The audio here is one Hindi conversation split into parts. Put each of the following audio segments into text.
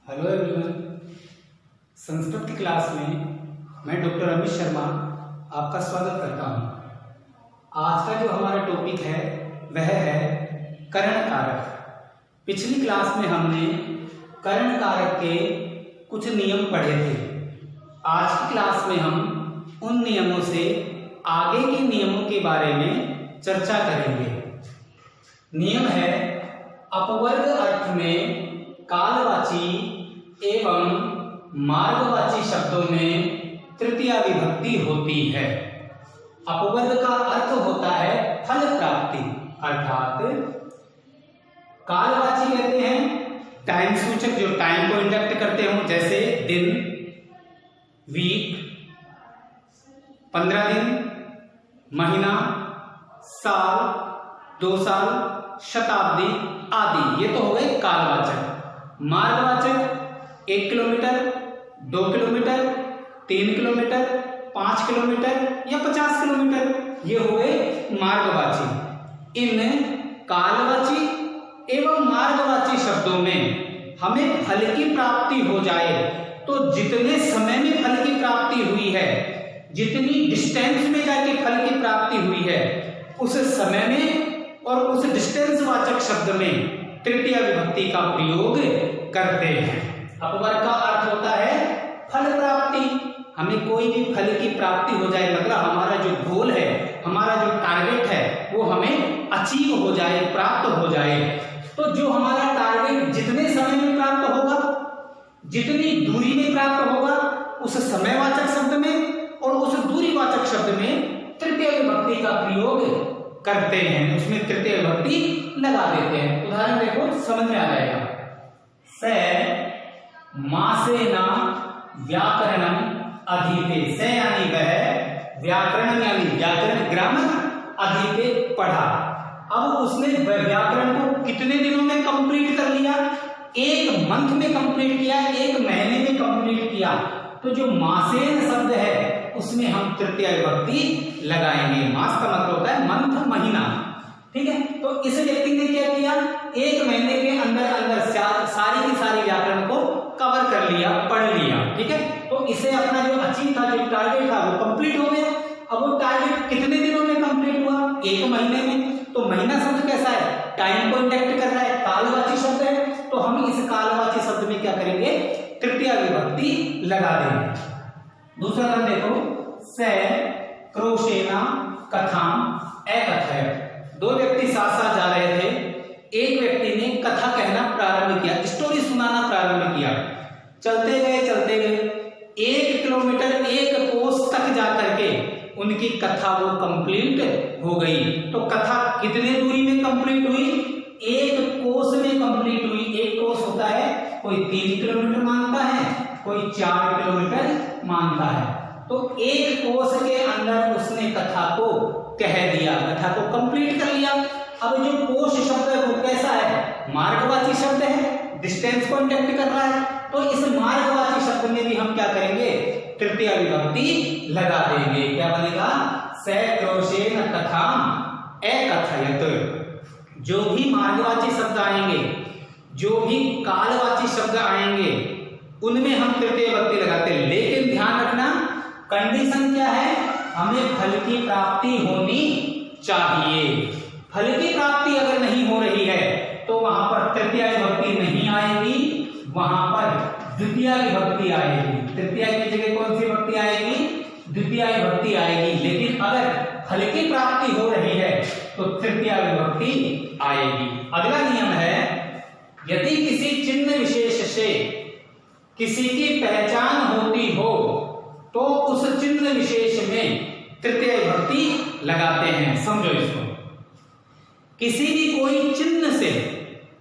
हेलो एवरीवन, संस्कृत की क्लास में मैं डॉक्टर अमित शर्मा आपका स्वागत करता हूं। आज का जो हमारा टॉपिक है वह है करण कारक। पिछली क्लास में हमने करण कारक के कुछ नियम पढ़े थे। आज की क्लास में हम उन नियमों से आगे के नियमों के बारे में चर्चा करेंगे। नियम है, अपवर्ग अर्थ में कालवाची एवं मार्गवाची शब्दों में तृतीया विभक्ति होती है। अपवर्ग का अर्थ होता है फल प्राप्ति, अर्थात कालवाची कहते हैं टाइम सूचक जो टाइम को इंडक्ट करते हो, जैसे दिन, वीक, 15 दिन, महीना, साल, 2 साल, शताब्दी आदि। ये तो हो गए कालवाचक। मार्गवाचक 1 किलोमीटर, 2 किलोमीटर, 3 किलोमीटर, 5 किलोमीटर या 50 किलोमीटर, ये हो गए मार्गवाची। इन कालवाची एवं मार्गवाची शब्दों में हमें फल की प्राप्ति हो जाए तो जितने समय में फल की प्राप्ति हुई है, जितनी डिस्टेंस में जाके फल की प्राप्ति हुई है, उस समय में और उस डिस्टेंस वाचक शब्द में तृतीया विभक्ति का प्रयोग करते हैं। अपवर्ग का अर्थ होता है फल प्राप्ति। हमें कोई भी फल की प्राप्ति हो जाए, मतलब हमारा जो गोल है, हमारा जो टारगेट है, वो हमें अचीव हो जाए, प्राप्त हो जाए। तो जो हमारा टारगेट जितने समय में प्राप्त होगा, जितनी दूरी में प्राप्त होगा, उस समयवाचक शब्द में और उस दूरीवाचक शब्द में तृतीय विभक्ति का प्रयोग करते हैं, उसमें तृतीय विभक्ति लगा देते हैं। उदाहरण देखो, समझ में आ जाएगा। से मासेना व्याकरणम अधीते। से यानी वह, व्याकरण यानी व्याकरण, ग्रामर, अधीते पढ़ा। अब उसने व्याकरण को कितने दिनों में कंप्लीट कर लिया? 1 मंथ में कंप्लीट किया, 1 महीने में कंप्लीट किया। तो जो मासेन शब्द है उसमें हम तृतीय विभक्ति लगाएंगे। मास का मतलब होता है मंथ, महीना, ठीक है। तो इस व्यक्ति ने क्या किया? 1 महीने के अंदर अंदर सारी की सारी व्याकरण को कवर कर लिया, पढ़ लिया, ठीक है। तो इसे अपना जो अचीव था, जो टारगेट था, वो कंप्लीट हो गया। अब वो टारगेट कितने दिनों में कंप्लीट हुआ? 1 महीने में। तो महीना शब्द कैसा है? टाइम को इंडक्ट कर रहा है, कालवाची शब्द है। तो हम इस कालवाची शब्द में क्या करेंगे? तृतीया विभक्ति लगा देंगे। दूसरा नाम देखो, से क्रोशेना कथाम एकथयत। 2 व्यक्ति साथ साथ जा रहे थे। एक व्यक्ति ने कथा कहना प्रारंभ किया, स्टोरी सुनाना प्रारंभ किया। चलते गए 1 किलोमीटर 1 कोस तक जाकर के उनकी कथा वो कंप्लीट हो गई। तो कथा कितने दूरी में कंप्लीट हुई? 1 कोस में कंप्लीट हुई। 1 कोस होता है, कोई 3 किलोमीटर मानता है, कोई 4 किलोमीटर मानता है। तो 1 कोस के अंदर उसने कथा को कह दिया, कथा को कंप्लीट कर लिया। अब जो कोश शब्द है वो कैसा है? मार्गवाची शब्द है, डिस्टेंस को इंडक्ट कर रहा है। तो इस मार्गवाची शब्द में भी हम क्या करेंगे? तृतीया विभक्ति लगा देंगे। क्या बनेगा? से क्रोशेन कथाम एकथयत। जो भी मार्गवाची शब्द आएंगे, जो भी कालवाची शब्द आएंगे, उनमें हम तृतीय विभक्ति लगाते हैं। लेकिन ध्यान रखना, कंडीशन क्या है? हमें फल की प्राप्ति होनी चाहिए। फल की प्राप्ति अगर नहीं हो रही है तो वहां पर तृतीय विभक्ति नहीं आएगी, वहां पर द्वितीय विभक्ति आएगी। तृतीय की जगह कौन सी विभक्ति आएगी? द्वितीय विभक्ति आएगी। लेकिन अगर फल की प्राप्ति हो रही है तो तृतीय विभक्ति आएगी। अगला नियम है, यदि किसी चिन्ह विशेष से किसी की पहचान होती हो तो उस चिन्ह विशेष में तृतीय विभक्ति लगाते हैं। समझो इसको। किसी भी कोई चिन्ह से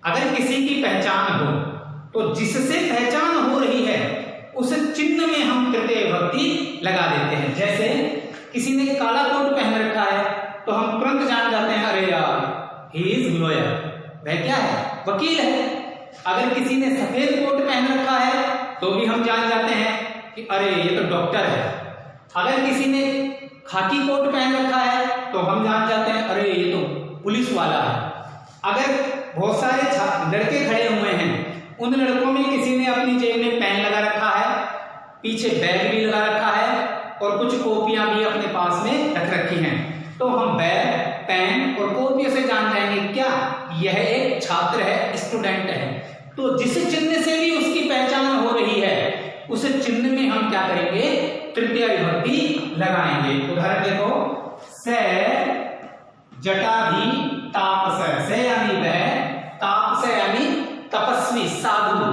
अगर किसी की पहचान हो तो जिससे पहचान हो रही है उस चिन्ह में हम तृतीय विभक्ति लगा देते हैं। जैसे किसी ने काला कोट पहन रखा है तो हम तुरंत जान जाते हैं, अरे यार ही इज लॉयर, वह क्या है? वकील है। अगर किसी ने सफेद कोट पहन रखा है तो भी हम जान जाते हैं कि अरे ये तो डॉक्टर है। अगर किसी ने खाकी कोट पहन रखा है तो हम जान जाते हैं, अरे ये तो पुलिस वाला है। अगर बहुत सारे लड़के खड़े हुए हैं उन लड़कों में किसी ने अपनी जेब में पेन लगा रखा है, पीछे बैग भी लगा रखा है और कुछ कॉपियां भी अपने पास में रख रखी हैं। तो हम बैग, पेन और कॉपियों से जान जाएंगे क्या यह एक छात्र है, स्टूडेंट है। तो जिस चिन्ह से भी उसकी पहचान हो रही है उस चिन्ह में हम क्या करेंगे, तृतीय विभक्ति लगाएंगे। उदाहरण देखो, से जटाधि तापस, से यानी वह, तापस यानी तपस्वी साधु।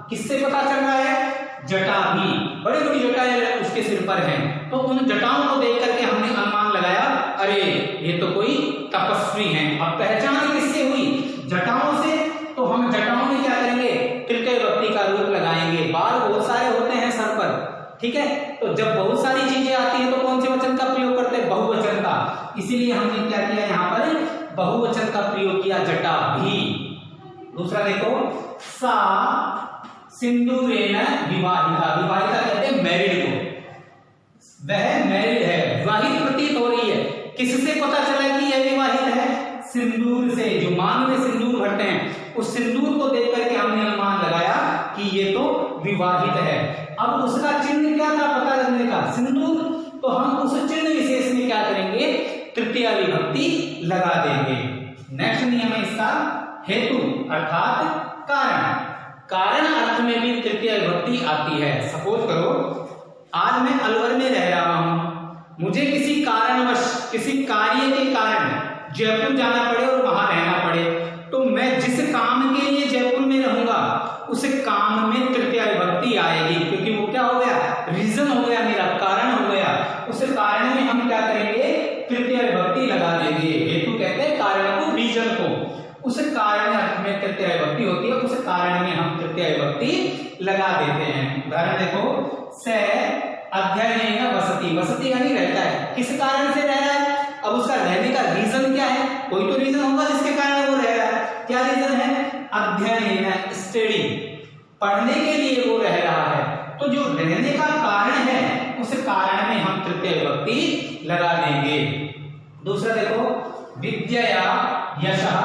किससे पता चल रहा है, जटाधि, बड़ी बड़ी जटाएं उसके सिर पर हैं। तो उन जटाओं को देख करके हमने अनुमान लगाया, अरे ये तो कोई तपस्वी हैं। अब पहचान किससे हुई, जटाओं से। तो हम जटाओं में क्या करेंगे, तृतीय विभक्ति का रूप लगाएंगे। बाल बहुत सारे होते हैं सर पर, ठीक है। तो जब बहुत सारी चीजें आती हैं तो कौन से वचन का प्रयोग करते हैं, बहुवचन का। इसीलिए हमने क्या किया, यहाँ पर बहुवचन का प्रयोग किया, जटा भी। दूसरा देखो, सा सिंदूरेण विवाहिता, विवाहिता कहते हैं मैरिड को, वह मैरिड है, विवाहित प्रतीत हो रही है। किससे पता चला कि यह विवाहित है, सिंदूर से, जो मांग में सिंदूर भरते हैं उस सिंदूर को देख करके हमने अनुमान लगाया कि ये तो विवाहित है। अब उसका चिन्ह क्या था पता लगने का, सिंदूर। तो हम उस चिन्ह विशेष में क्या करेंगे, तृतीय विभक्ति लगा देंगे। नेक्स्ट नियम है इसका, हेतु अर्थात कारण। कारण अर्थ में भी तृतीय विभक्ति आती है। सपोज करो आज मैं अलवर में रह रहा हूं, मुझे किसी कारणवश, किसी कार्य के कारण जयपुर जाना पड़े और वहां रहना पड़े, तो मैं जिस काम के लिए जयपुर में रहूंगा उस काम में तृतीय विभक्ति आएगी, क्योंकि वो क्या हो गया, रीजन हो गया, मेरा कारण हो गया। उस कारण में हम क्या करेंगे, तृतीय विभक्ति लगा देंगे। हेतु कहते हैं कारण को, रीजन को। उस कारण अर्थ में तृतीय विभक्ति होती है, उस कारण में हम तृतीय विभक्ति लगा देते हैं। उदाहरण देखो, से अध्ययनेन वसति, वसति यानी रहता है, किस कारण से रह रहा है। अब उसका रहने का रीजन क्या है, कोई तो रीजन होगा जिसके कारण वो रह रहा है। क्या रीजन है, अध्ययनेन, स्टडी, पढ़ने के लिए वो रह रहा है। तो जो रहने का कारण है उस कारण में हम तृतीय विभक्ति लगा देंगे। दूसरा देखो, विद्यया यशः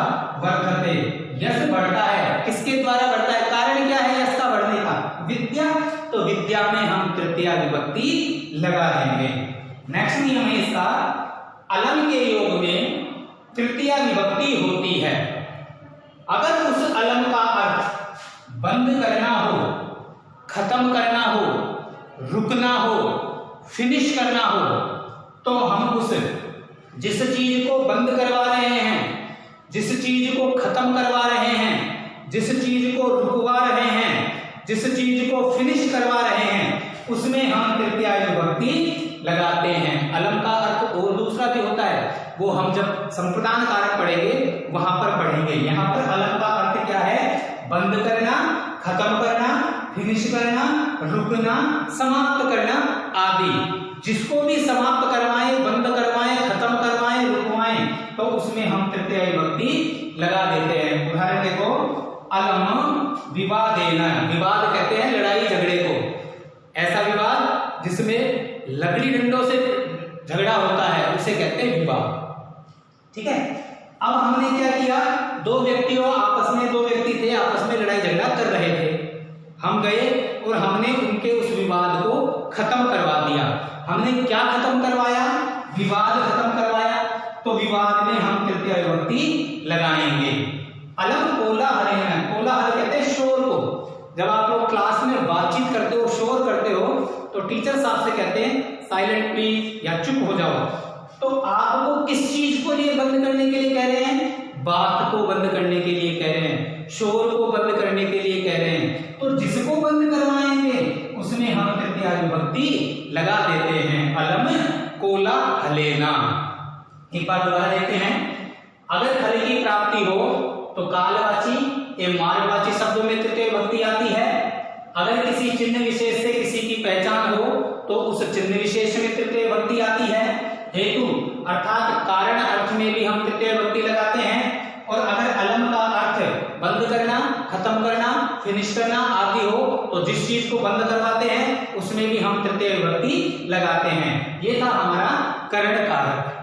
वर्धते, यश बढ़ता है, किसके द्वारा बढ़ता है, कारण क्या है यश का बढ़ने का, विद्या। तो विद्या में हम तृतीय विभक्ति लगा देंगे। नेक्स्ट नियम है इसका, अलम के योग में तृतीय विभक्ति होती है। अगर उस अलम का अर्थ बंद करना हो, खत्म करना हो, रुकना हो, फिनिश करना हो, तो हम उस जिस चीज को बंद करवा रहे हैं, जिस चीज को खत्म करवा रहे हैं, जिस चीज को रुकवा रहे हैं, जिस चीज को फिनिश करवा रहे हैं, उसमें हम तृतीय विभक्ति लगाते हैं। अलम का अर्थ और दूसरा भी होता है, वो हम जब संप्रदान कारक पढ़ेंगे वहां पर पढ़ेंगे। यहाँ पर अलम का अर्थ क्या है, बंद करना, खत्म करना, फिनिश करना, रुकना, समाप्त करना आदि। जिसको भी समाप्त करवाएं, बंद करवाएं, खत्म करवाएं, रुकवाएं, तो उसमें हम तृतीय विभक्ति लगा देते हैं। उदाहरण देखो, अलम विवादेन, विवाद कहते हैं लड़ाई झगड़े को, ऐसा विवाद जिसमें लकड़ी डंडों से झगड़ा होता है उसे कहते हैं विवाद, ठीक है। अब हमने क्या किया, दो व्यक्ति थे आपस में लड़ाई झगड़ा कर रहे थे, हम गए और हमने उनके उस विवाद को खत्म करवा दिया। हमने क्या खत्म करवाया, विवाद खत्म करवाया। तो विवाद में हम तृतीय विभक्ति लगाएंगे। अलम कोलाहल, कोलाहल कहते हैं शोर को। जब आप लोग क्लास में बातचीत करते हो, शोर करते हो, तो टीचर साहब से कहते हैं साइलेंट प्लीज या चुप हो जाओ। तो आपको किस चीज को लिए बंद करने के लिए कह रहे हैं, बात को बंद करने के लिए कह रहे हैं, शोर को बंद करने के लिए कह रहे हैं। तो जिसको बंद करवाएंगे उसमें हम तृतीय विभक्ति लगा देते हैं। अलम कोलाहलेना। एक बार दोबारा देखते हैं, अगर फल की प्राप्ति हो तो कालवाची एवं मार्गवाची शब्दों में तृतीय विभक्ति आती है। अगर किसी चिन्ह विशेष से किसी की पहचान हो तो उस चिन्ह विशेष में तृतीय विभक्ति आती है। हेतु अर्थात कारण अर्थ में भी हम तृतीय विभक्ति लगाते हैं। और अगर अलम का अर्थ बंद करना, खत्म करना, फिनिश करना आदि हो तो जिस चीज को बंद करवाते हैं उसमें भी हम तृतीय विभक्ति लगाते हैं। ये था हमारा करण कारक।